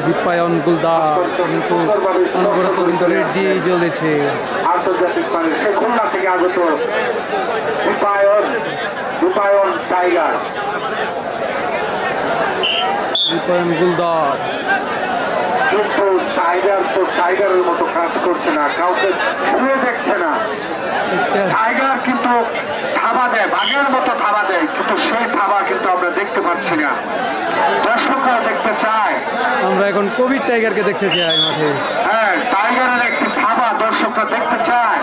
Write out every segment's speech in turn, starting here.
দীপায়ন গুলদার কিন্তু অনবরত কিন্তু রেড দিয়েই চলেছে। আন্তর্জাতিক মানে সে খুলনা থেকে আগত দীপায়ন টাইগার। দীপায়ন গুলদার কিন্তু টাইগার তো টাইগারের মতো কাজ করছে না, কাউকে ছুঁয়ে দেখছে না। টাইগার কিন্তু থাবা দেয়, বাঘের মতো থাবা দেয়, কিন্তু সেই থাবা কিন্তু আমরা দেখতে পাচ্ছি না। দর্শকরা দেখতে চায়। আমরা এখন কোভিড টাইগারকে দেখতে চাই মাঠে। হ্যাঁ, টাইগারের একটি থাবা দর্শকরা দেখতে চায়।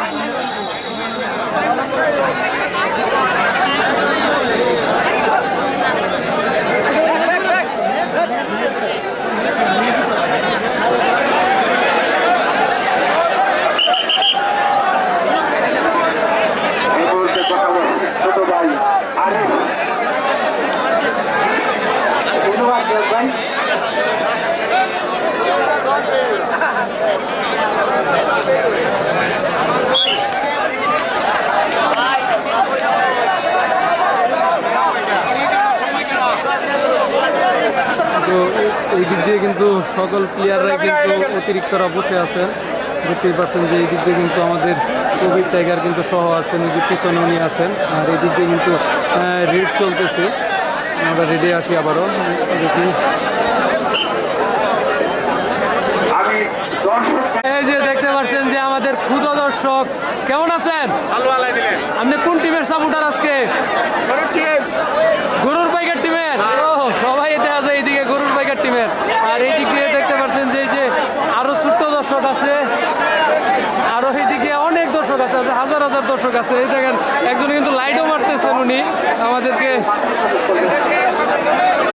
ছোট ভাই আরে ভাই তো এই দিক দিয়ে কিন্তু সকল প্লেয়াররাই কিন্তু অতিরিক্তরা বসে আছেন। দেখতেই পাচ্ছেন যে এই দিক দিয়ে কিন্তু আমাদের কোভিড টাইগার কিন্তু সহ আছেন, ওই যে পিছনে উনি আছেন। আর এই দিক দিয়ে কিন্তু রেড চলতেছে। আমরা রেডে আসি আবারও দেখি। এই যে দেখতে পাচ্ছেন যে আমাদের ক্ষুদ্র দর্শক কেমন আছেন? আপনি কোন টিমের সাপোর্টার আজকে? গরুর পাইকার টিমের। ও সবাই দেখা যায় এইদিকে গরুর পাইকার টিমের। আর এই দিক দিয়ে দেখতে পাচ্ছেন যে এই যে আরো ছোট্ট দর্শক আছে, আরো এইদিকে অনেক দর্শক আছে, হাজার হাজার দর্শক আছে। এই দেখেন একজন কিন্তু লাইটও মারতেছেন উনি আমাদেরকে।